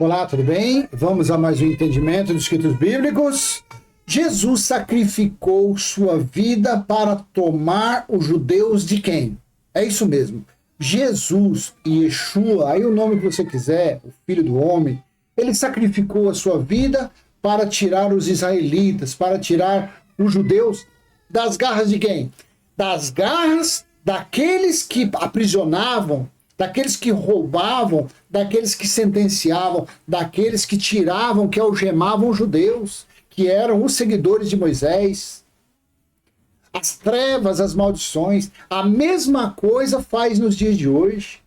Olá, tudo bem? Vamos a mais um entendimento dos escritos bíblicos. Jesus sacrificou sua vida para tomar os judeus de quem? É isso mesmo. Jesus, Yeshua, aí o nome que você quiser, o Filho do Homem, ele sacrificou a sua vida para tirar os israelitas, para tirar os judeus das garras de quem? Das garras daqueles que aprisionavam, daqueles que roubavam, daqueles que sentenciavam, daqueles que tiravam, que algemavam os judeus, que eram os seguidores de Moisés. As trevas, as maldições, a mesma coisa faz nos dias de hoje.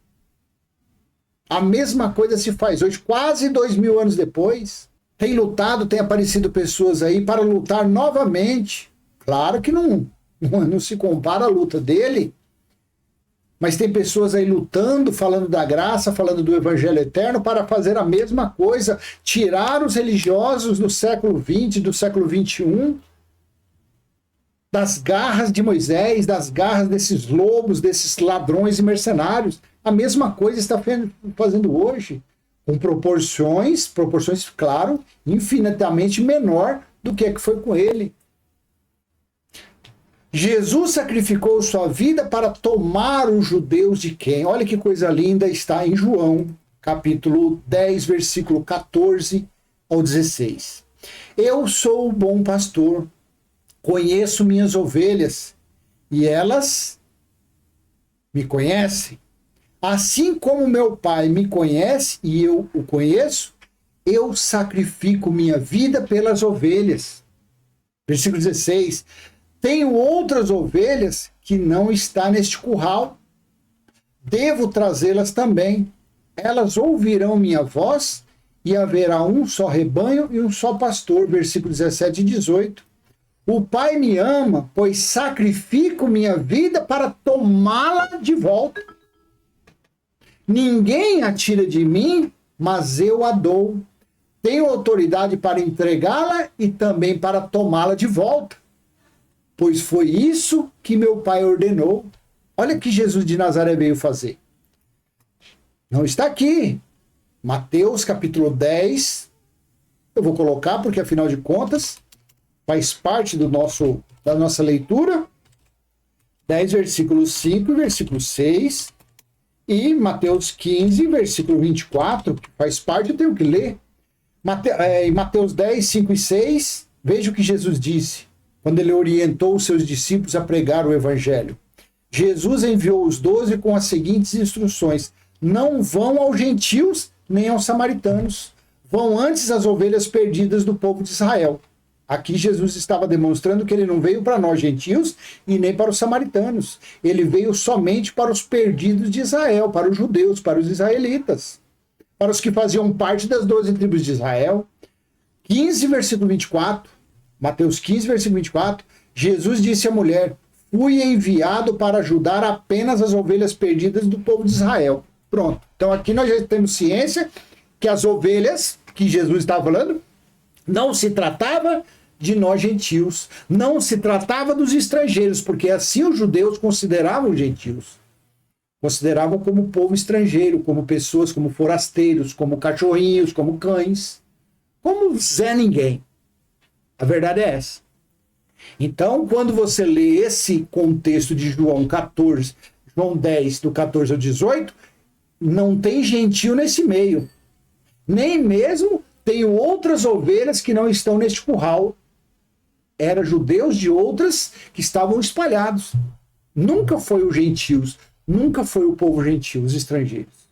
A mesma coisa se faz hoje, quase 2000 anos depois. Tem lutado, tem aparecido pessoas aí para lutar novamente. Claro que não se compara a luta dele, mas tem pessoas aí lutando, falando da graça, falando do evangelho eterno para fazer a mesma coisa, tirar os religiosos do século XX, do século XXI, das garras de Moisés, das garras desses lobos, desses ladrões e mercenários. A mesma coisa está fazendo hoje, com proporções, claro, infinitamente menor do que foi com ele. Jesus sacrificou sua vida para tomar os judeus de quem? Olha que coisa linda, está em João, capítulo 10, versículo 14 ao 16. Eu sou o bom pastor, conheço minhas ovelhas e elas me conhecem. Assim como meu Pai me conhece e eu o conheço, eu sacrifico minha vida pelas ovelhas. Versículo 16. Tenho outras ovelhas que não estão neste curral. Devo trazê-las também. Elas ouvirão minha voz e haverá um só rebanho e um só pastor. Versículo 17 e 18. O Pai me ama, pois sacrifico minha vida para tomá-la de volta. Ninguém a tira de mim, mas eu a dou. Tenho autoridade para entregá-la e também para tomá-la de volta. Pois foi isso que meu Pai ordenou. Olha o que Jesus de Nazaré veio fazer. Não está aqui. Mateus capítulo 10. Eu vou colocar porque, afinal de contas, faz parte da nossa leitura. 10, versículo 5 e versículo 6. E Mateus 15, versículo 24, que faz parte, eu tenho que ler. Mateus 10, 5 e 6, veja o que Jesus disse quando ele orientou os seus discípulos a pregar o evangelho. Jesus enviou os 12 com as seguintes instruções: não vão aos gentios nem aos samaritanos, vão antes às ovelhas perdidas do povo de Israel. Aqui Jesus estava demonstrando que ele não veio para nós gentios e nem para os samaritanos. Ele veio somente para os perdidos de Israel, para os judeus, para os israelitas, para os que faziam parte das 12 tribos de Israel. 15, versículo 24. Mateus 15, versículo 24, Jesus disse à mulher: fui enviado para ajudar apenas as ovelhas perdidas do povo de Israel. Pronto. Então aqui nós já temos ciência que as ovelhas que Jesus estava falando não se tratava de nós gentios, não se tratava dos estrangeiros, porque assim os judeus consideravam os gentios. Consideravam como povo estrangeiro, como pessoas, como forasteiros, como cachorrinhos, como cães, como Zé Ninguém. A verdade é essa. Então, quando você lê esse contexto de João 14, João 10, do 14 ao 18, não tem gentio nesse meio. Nem mesmo tem outras ovelhas que não estão neste curral. Eram judeus de outras que estavam espalhados. Nunca foi os gentios, nunca foi o povo gentil, os estrangeiros.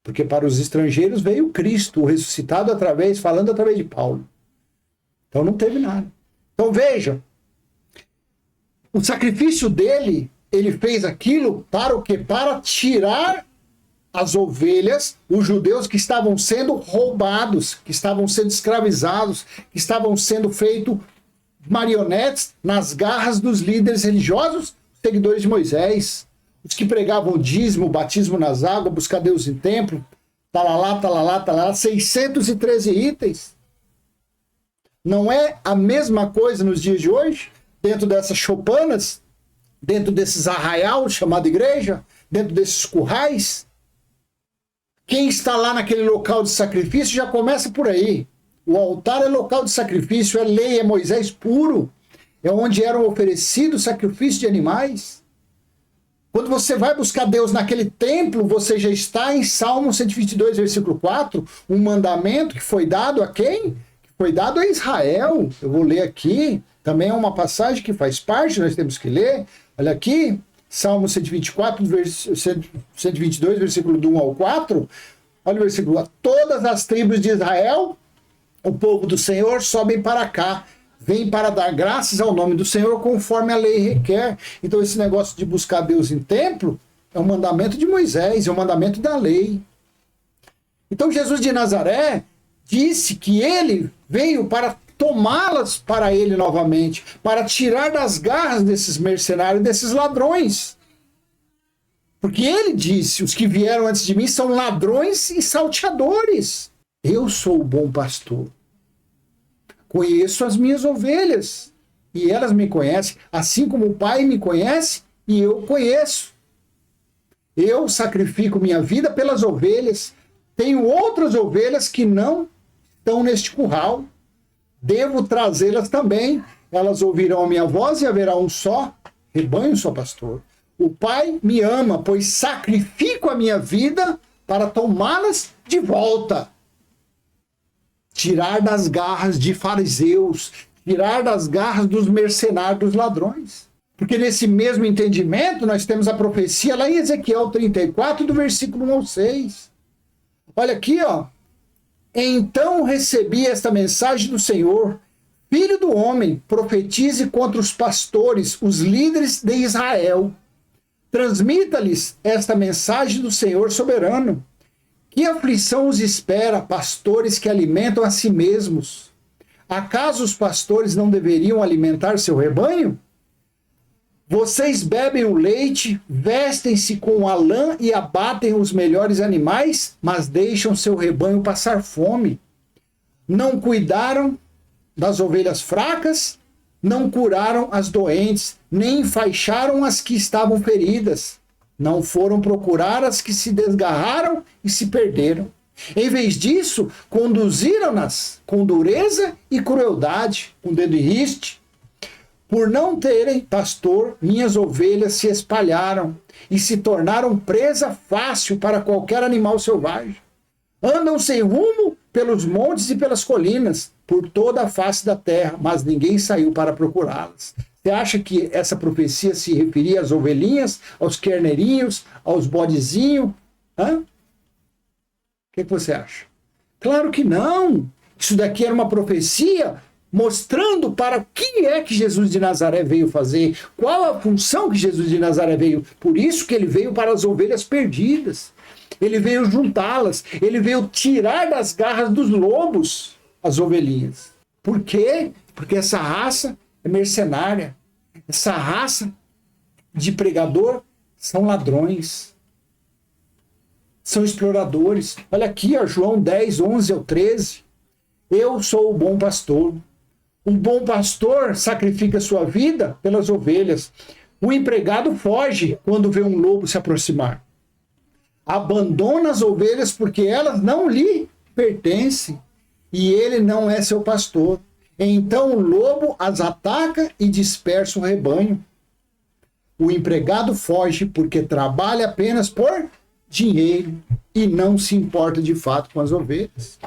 Porque para os estrangeiros veio Cristo, o ressuscitado falando através de Paulo. Então não teve nada. Então veja, o sacrifício dele, ele fez aquilo para o quê? Para tirar as ovelhas, os judeus que estavam sendo roubados, que estavam sendo escravizados, que estavam sendo feitos marionetes nas garras dos líderes religiosos, seguidores de Moisés, os que pregavam o dízimo, o batismo nas águas, buscar Deus em templo, talalá, 613 itens. Não é a mesma coisa nos dias de hoje, dentro dessas choupanas, dentro desses arraiais chamado igreja, dentro desses currais, Quem está lá naquele local de sacrifício já começa por aí. O altar é local de sacrifício, é lei, é Moisés puro. É onde eram oferecidos sacrifícios de animais. Quando você vai buscar Deus naquele templo, você já está em Salmo 122, versículo 4, um mandamento que foi dado a quem? Que foi dado a Israel. Eu vou ler aqui, também é uma passagem que faz parte, nós temos que ler. Olha aqui, Salmo 124, 122, versículo do 1 ao 4. Olha o versículo: todas as tribos de Israel, o povo do Senhor, sobem para cá. Vem para dar graças ao nome do Senhor conforme a lei requer. Então esse negócio de buscar Deus em templo é um mandamento de Moisés, é um mandamento da lei. Então Jesus de Nazaré disse que ele veio para tomá-las para ele novamente, para tirar das garras desses mercenários, desses ladrões. Porque ele disse, os que vieram antes de mim são ladrões e salteadores. Eu sou o bom pastor. Conheço as minhas ovelhas e elas me conhecem, assim como o Pai me conhece e eu conheço. Eu sacrifico minha vida pelas ovelhas. Tenho outras ovelhas que não estão neste curral. Devo trazê-las também. Elas ouvirão a minha voz e haverá um só rebanho, só pastor. O Pai me ama, pois sacrifico a minha vida para tomá-las de volta. Tirar das garras de fariseus, tirar das garras dos mercenários, dos ladrões. Porque nesse mesmo entendimento, nós temos a profecia lá em Ezequiel 34, do versículo 1 ao 6. Olha aqui, ó. Então recebi esta mensagem do Senhor: Filho do homem, profetize contra os pastores, os líderes de Israel. Transmita-lhes esta mensagem do Senhor soberano. Que aflição os espera, pastores que alimentam a si mesmos? Acaso os pastores não deveriam alimentar seu rebanho? Vocês bebem o leite, vestem-se com a lã e abatem os melhores animais, mas deixam seu rebanho passar fome. Não cuidaram das ovelhas fracas, não curaram as doentes, nem enfaixaram as que estavam feridas. Não foram procurar as que se desgarraram e se perderam. Em vez disso, conduziram-nas com dureza e crueldade, com dedo em riste. Por não terem pastor, minhas ovelhas se espalharam e se tornaram presa fácil para qualquer animal selvagem. Andam sem rumo pelos montes e pelas colinas, por toda a face da terra, mas ninguém saiu para procurá-las. Você acha que essa profecia se referia às ovelhinhas, aos carneirinhos, aos bodezinhos? O que você acha? Claro que não. Isso daqui era uma profecia mostrando para o que é que Jesus de Nazaré veio fazer, qual a função que Jesus de Nazaré veio. Por isso que ele veio para as ovelhas perdidas. Ele veio juntá-las, ele veio tirar das garras dos lobos as ovelhinhas. Por quê? Porque essa raça é mercenária. Essa raça de pregador são ladrões. São exploradores. Olha aqui, ó, João 10, 11 ao 13. Eu sou o bom pastor. O bom pastor sacrifica sua vida pelas ovelhas. O empregado foge quando vê um lobo se aproximar. Abandona as ovelhas porque elas não lhe pertencem e ele não é seu pastor. Então o lobo as ataca e dispersa o rebanho. O empregado foge porque trabalha apenas por dinheiro e não se importa de fato com as ovelhas.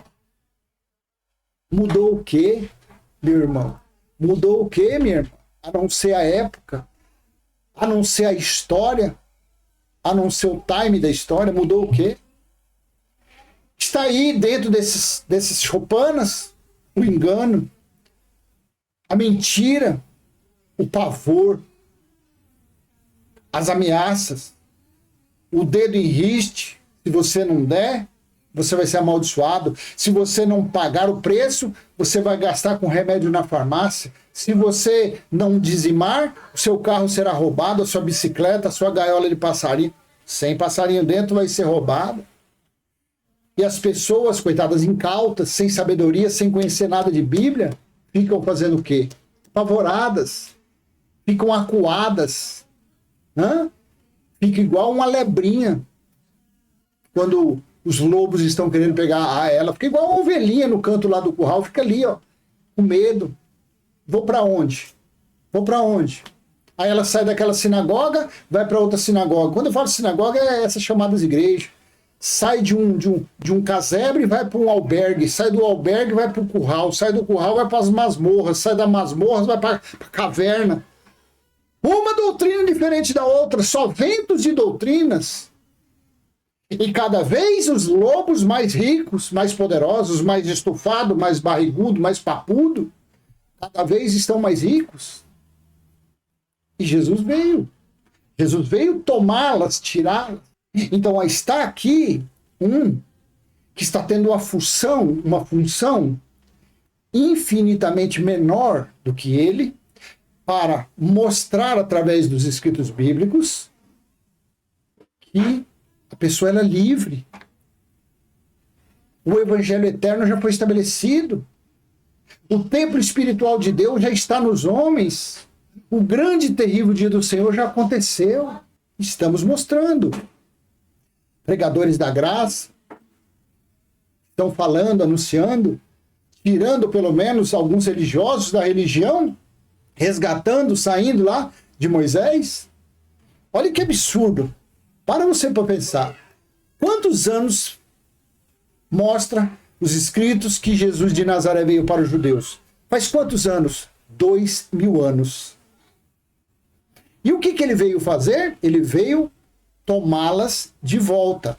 Mudou o quê, meu irmão? Mudou o quê, minha irmã? A não ser a época, a não ser a história, a não ser o time da história, mudou o quê? Está aí dentro desses chopanas o engano, a mentira, o pavor, as ameaças, o dedo em riste. Se você não der, você vai ser amaldiçoado. Se você não pagar o preço, você vai gastar com remédio na farmácia. Se você não dizimar, o seu carro será roubado, a sua bicicleta, a sua gaiola de passarinho, sem passarinho dentro, vai ser roubada. E as pessoas, coitadas, incautas, sem sabedoria, sem conhecer nada de Bíblia, ficam fazendo o quê? Apavoradas, ficam acuadas, fica igual uma lebrinha quando os lobos estão querendo pegar ela. Fica igual uma ovelhinha no canto lá do curral, fica ali, ó, com medo. Vou para onde? Vou para onde? Aí ela sai daquela sinagoga, vai para outra sinagoga. Quando eu falo sinagoga, é essas chamadas igrejas. Sai de um casebre e vai para um albergue. Sai do albergue e vai para o curral. Sai do curral vai para as masmorras. Sai da masmorras vai para a caverna. Uma doutrina diferente da outra. Só ventos de doutrinas. E cada vez os lobos mais ricos, mais poderosos, mais estufados, mais barrigudo, mais papudo, cada vez estão mais ricos. E Jesus veio. Jesus veio tomá-las, tirá-las. Então está aqui um que está tendo uma função infinitamente menor do que ele, para mostrar através dos escritos bíblicos que a pessoa ela é livre. O evangelho eterno já foi estabelecido. O templo espiritual de Deus já está nos homens. O grande e terrível dia do Senhor já aconteceu. Estamos mostrando. Pregadores da graça estão falando, anunciando, tirando pelo menos alguns religiosos da religião, resgatando, saindo lá de Moisés. Olha que absurdo. Para você para pensar. Quantos anos mostra os escritos que Jesus de Nazaré veio para os judeus? Faz quantos anos? 2000 anos. E o que ele veio fazer? Ele veio tomá-las de volta.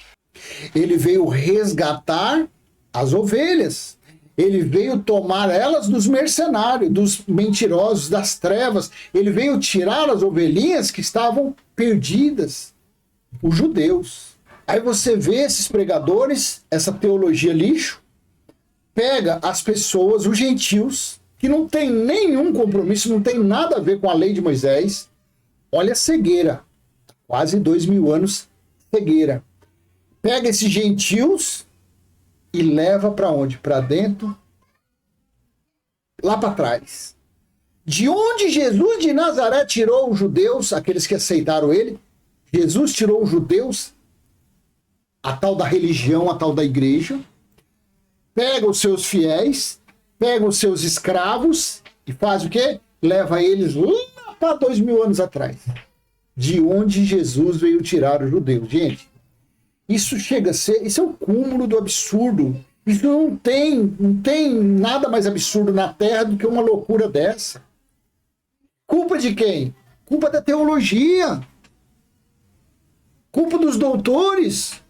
Ele veio resgatar as ovelhas. Ele veio tomar elas dos mercenários, dos mentirosos, das trevas. Ele veio tirar as ovelhinhas que estavam perdidas, os judeus. Aí você vê esses pregadores, essa teologia lixo, pega as pessoas, os gentios, que não tem nenhum compromisso, não tem nada a ver com a lei de Moisés. Olha a cegueira. Quase 2000 anos, cegueira. Pega esses gentios e leva para onde? Para dentro, lá para trás. De onde Jesus de Nazaré tirou os judeus, aqueles que aceitaram ele? Jesus tirou os judeus, a tal da religião, a tal da igreja, pega os seus fiéis, pega os seus escravos e faz o quê? Leva eles lá para 2000 anos atrás. De onde Jesus veio tirar os judeus. Gente, isso chega a ser, isso é o cúmulo do absurdo. Isso não tem nada mais absurdo na Terra do que uma loucura dessa. Culpa de quem? Culpa da teologia. Culpa dos doutores.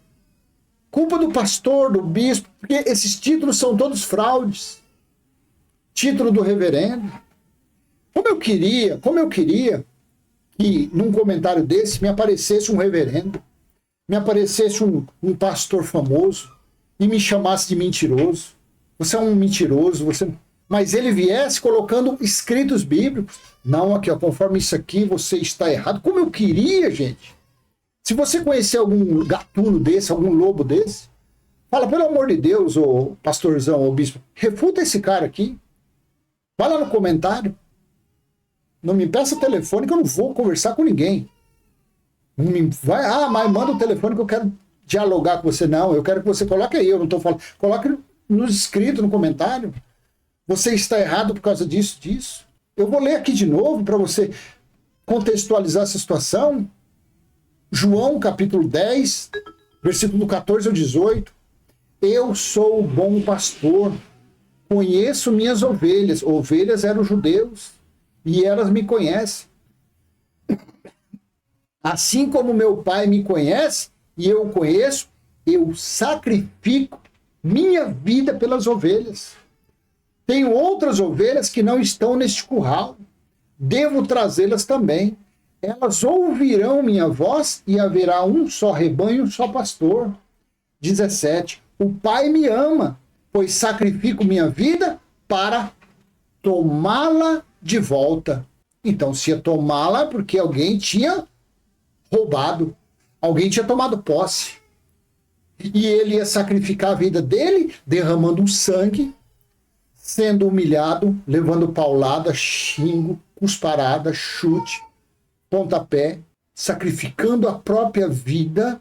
Culpa do pastor, do bispo, porque esses títulos são todos fraudes. Título do reverendo. Como eu queria que num comentário desse me aparecesse um reverendo, me aparecesse um pastor famoso e me chamasse de mentiroso. Você é um mentiroso, mas ele viesse colocando escritos bíblicos. Não, aqui, ó, conforme isso aqui, você está errado. Como eu queria, gente. Se você conhecer algum gatuno desse, algum lobo desse, fala, pelo amor de Deus, ô pastorzão, ô bispo, refuta esse cara aqui. Vai lá no comentário. Não me peça telefone que eu não vou conversar com ninguém. Não me vai, mas manda o telefone que eu quero dialogar com você. Não, eu quero que você coloque aí, eu não estou falando. Coloque nos escritos, no comentário. Você está errado por causa disso. Eu vou ler aqui de novo para você contextualizar essa situação. João, capítulo 10, versículo 14 ao 18. Eu sou o bom pastor, conheço minhas ovelhas. Ovelhas eram judeus. E elas me conhecem. Assim como meu Pai me conhece e eu o conheço, eu sacrifico minha vida pelas ovelhas. Tenho outras ovelhas que não estão neste curral. Devo trazê-las também. Elas ouvirão minha voz e haverá um só rebanho, um só pastor. 17. O Pai me ama, pois sacrifico minha vida para tomá-la de volta. Então, se ia tomá-la porque alguém tinha roubado, alguém tinha tomado posse. E ele ia sacrificar a vida dele, derramando um sangue, sendo humilhado, levando paulada, xingo, cusparada, chute, pontapé, sacrificando a própria vida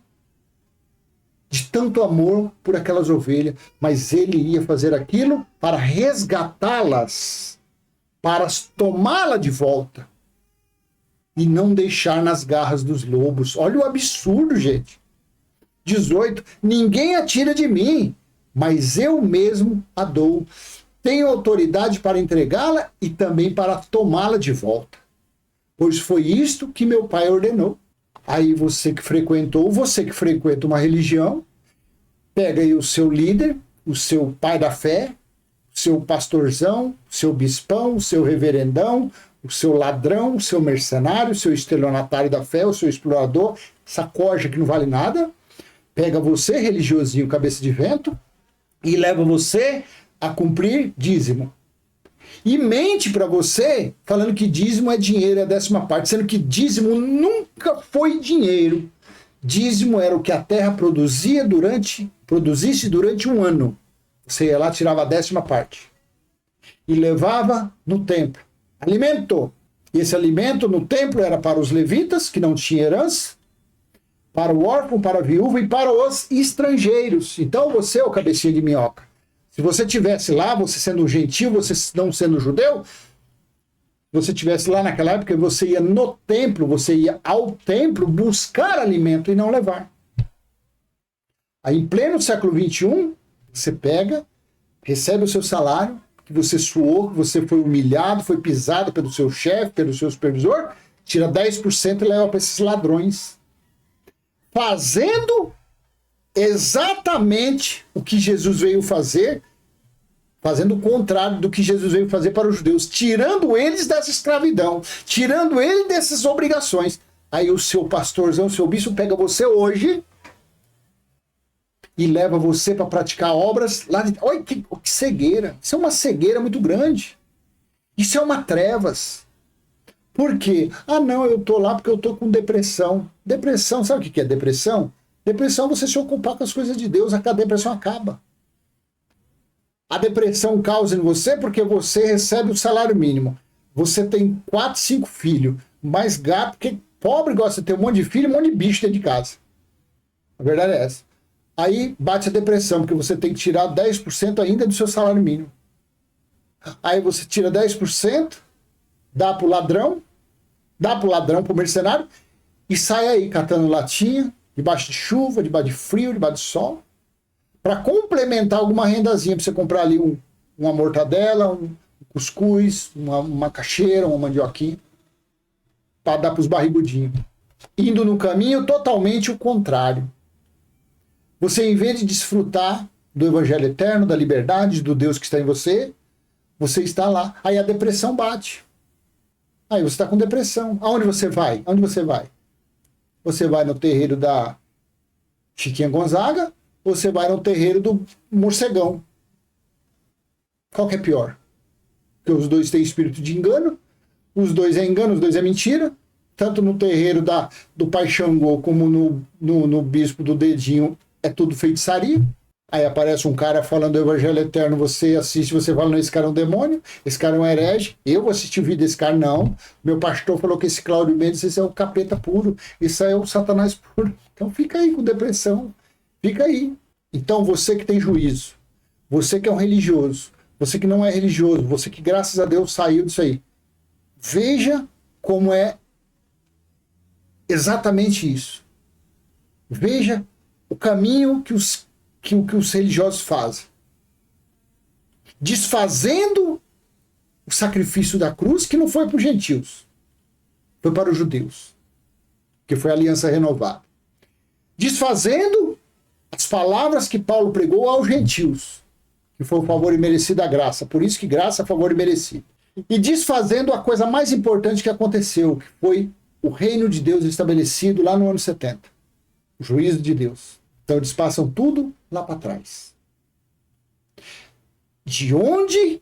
de tanto amor por aquelas ovelhas, mas ele ia fazer aquilo para resgatá-las, para tomá-la de volta e não deixar nas garras dos lobos. Olha o absurdo, gente. 18. Ninguém a tira de mim, mas eu mesmo a dou. Tenho autoridade para entregá-la e também para tomá-la de volta. Pois foi isto que meu pai ordenou. Aí você que frequenta uma religião, pega aí o seu líder, o seu pai da fé, o seu pastorzão, o seu bispão, o seu reverendão, o seu ladrão, o seu mercenário, o seu estelionatário da fé, o seu explorador, essa corja que não vale nada, pega você, religiosinho, cabeça de vento, e leva você a cumprir dízimo. E mente para você, falando que dízimo é dinheiro, é a 10ª parte, sendo que dízimo nunca foi dinheiro. Dízimo era o que a terra produzisse durante um ano. Você ia lá, tirava a 10ª parte. E levava no templo. Alimento. E esse alimento no templo era para os levitas, que não tinham herança, para o órfão, para a viúva e para os estrangeiros. Então você é o cabecinha de minhoca. Se você tivesse lá, você sendo um gentil, você não sendo judeu, você tivesse lá naquela época, você ia no templo, você ia ao templo buscar alimento e não levar. Aí, em pleno século XXI, você pega, recebe o seu salário, que você suou, que você foi humilhado, foi pisado pelo seu chefe, pelo seu supervisor, tira 10% e leva para esses ladrões. Fazendo exatamente o que Jesus veio fazer, fazendo o contrário do que Jesus veio fazer para os judeus, tirando eles dessa escravidão, tirando eles dessas obrigações. Aí o seu pastorzão, o seu bispo pega você hoje e leva você para praticar obras lá de... Olha que cegueira. Isso é uma cegueira muito grande. Isso é uma trevas. Por quê? Ah, não, eu tô lá porque eu tô com depressão. Depressão, sabe o que é depressão? Depressão é você se ocupar com as coisas de Deus, a depressão acaba. A depressão causa em você porque você recebe o salário mínimo. Você tem 4, 5 filhos, mais gato, porque pobre gosta de ter um monte de filho e um monte de bicho dentro de casa. A verdade é essa. Aí bate a depressão, porque você tem que tirar 10% ainda do seu salário mínimo. Aí você tira 10%, dá pro ladrão, pro mercenário, e sai aí catando latinha, debaixo de chuva, debaixo de frio, debaixo de sol, para complementar alguma rendazinha, para você comprar ali uma mortadela, um cuscuz, uma macaxeira, uma mandioquinha, para dar para os barrigudinhos. Indo no caminho totalmente o contrário. Você, em vez de desfrutar do evangelho eterno, da liberdade, do Deus que está em você, você está lá. Aí a depressão bate. Aí você está com depressão. Aonde você vai? Aonde você vai? Você vai no terreiro da Chiquinha Gonzaga ou você vai no terreiro do morcegão? Qual que é pior? Porque os dois têm espírito de engano, os dois é engano, os dois é mentira. Tanto no terreiro do Pai Xangô como no bispo do dedinho é tudo feitiçaria. Aí aparece um cara falando do evangelho eterno, você assiste, você fala, não, esse cara é um demônio, esse cara é um herege, eu vou assistir o vídeo desse cara, não. Meu pastor falou que esse Cláudio Mendes, esse é o capeta puro, isso aí é o satanás puro. Então fica aí com depressão, fica aí. Então você que tem juízo, você que é um religioso, você que não é religioso, você que graças a Deus saiu disso aí, veja como é exatamente isso. Veja o caminho que os religiosos fazem. Desfazendo o sacrifício da cruz, que não foi para os gentios, foi para os judeus, que foi a aliança renovada. Desfazendo as palavras que Paulo pregou aos gentios, que foi o favor imerecido da graça. Por isso que graça é favor imerecido. E desfazendo a coisa mais importante que aconteceu, que foi o reino de Deus estabelecido lá no ano 70. O juízo de Deus. Então eles passam tudo lá para trás. De onde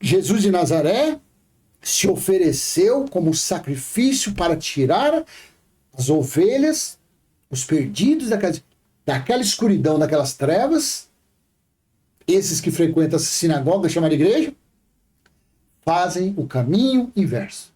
Jesus de Nazaré se ofereceu como sacrifício para tirar as ovelhas, os perdidos daquela escuridão, daquelas trevas, esses que frequentam essa sinagoga chamada igreja, fazem o caminho inverso.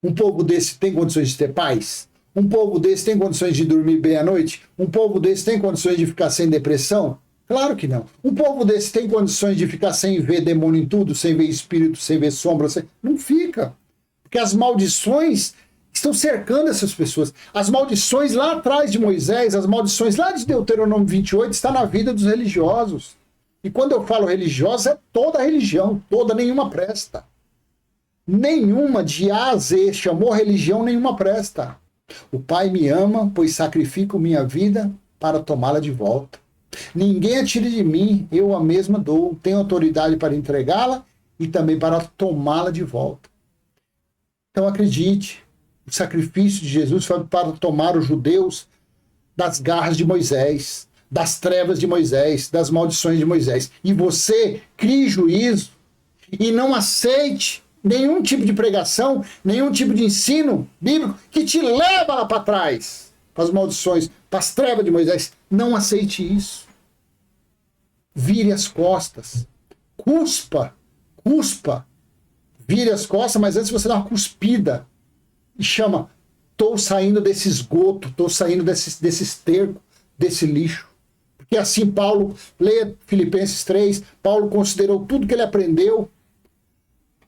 Um povo desse tem condições de ter paz? Um povo desse tem condições de dormir bem à noite? Um povo desse tem condições de ficar sem depressão? Claro que não. Um povo desse tem condições de ficar sem ver demônio em tudo, sem ver espírito, sem ver sombra? Não fica. Porque as maldições estão cercando essas pessoas. As maldições lá atrás de Moisés, as maldições lá de Deuteronômio 28, está na vida dos religiosos. E quando eu falo religiosa, é toda a religião, toda, nenhuma presta. Nenhuma, de A a Z, chamou religião, nenhuma presta. O Pai me ama, pois sacrifico minha vida para tomá-la de volta. Ninguém a tire de mim, eu a mesma dou. Tenho autoridade para entregá-la e também para tomá-la de volta. Então acredite, o sacrifício de Jesus foi para tomar os judeus das garras de Moisés, das trevas de Moisés, das maldições de Moisés. E você crie juízo e não aceite nenhum tipo de pregação, nenhum tipo de ensino bíblico que te leva lá para trás, para as maldições, para as trevas de Moisés. Não aceite isso. Vire as costas. Cuspa. Vire as costas, mas antes você dá uma cuspida e chama: estou saindo desse esgoto, estou saindo desse esterco, desse lixo. Porque assim Paulo, leia Filipenses 3, Paulo considerou tudo que ele aprendeu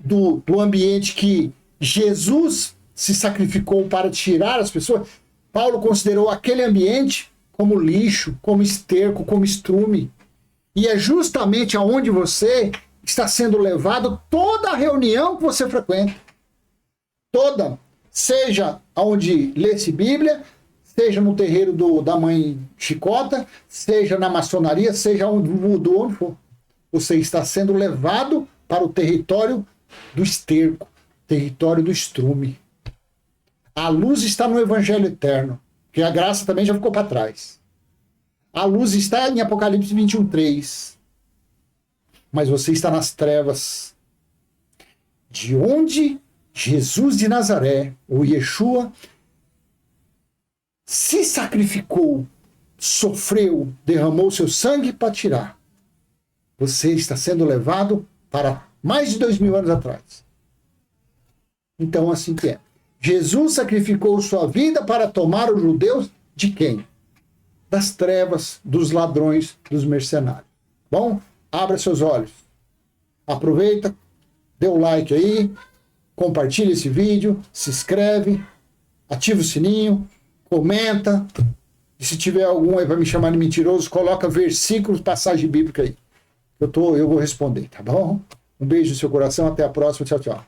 do ambiente que Jesus se sacrificou para tirar as pessoas. Paulo considerou aquele ambiente como lixo, como esterco, como estrume. E é justamente aonde você está sendo levado toda a reunião que você frequenta. Toda. Seja onde lê-se Bíblia, seja no terreiro da mãe Chicota, seja na maçonaria, seja onde for. Você está sendo levado para o território do esterco, território do estrume. A luz está no Evangelho eterno, que a graça também já ficou para trás. A luz está em Apocalipse 21:3. Mas você está nas trevas. De onde Jesus de Nazaré, ou Yeshua, se sacrificou, sofreu, derramou seu sangue para tirar. Você está sendo levado para mais de 2000 anos atrás. Então, assim que é. Jesus sacrificou sua vida para tomar os judeus de quem? Das trevas, dos ladrões, dos mercenários. Bom, abra seus olhos. Aproveita, dê o like aí, compartilha esse vídeo, se inscreve, ativa o sininho, comenta. E se tiver algum aí para me chamar de mentiroso, coloca versículos, passagem bíblica aí. Eu vou responder, tá bom? Um beijo no seu coração, até a próxima, tchau, tchau.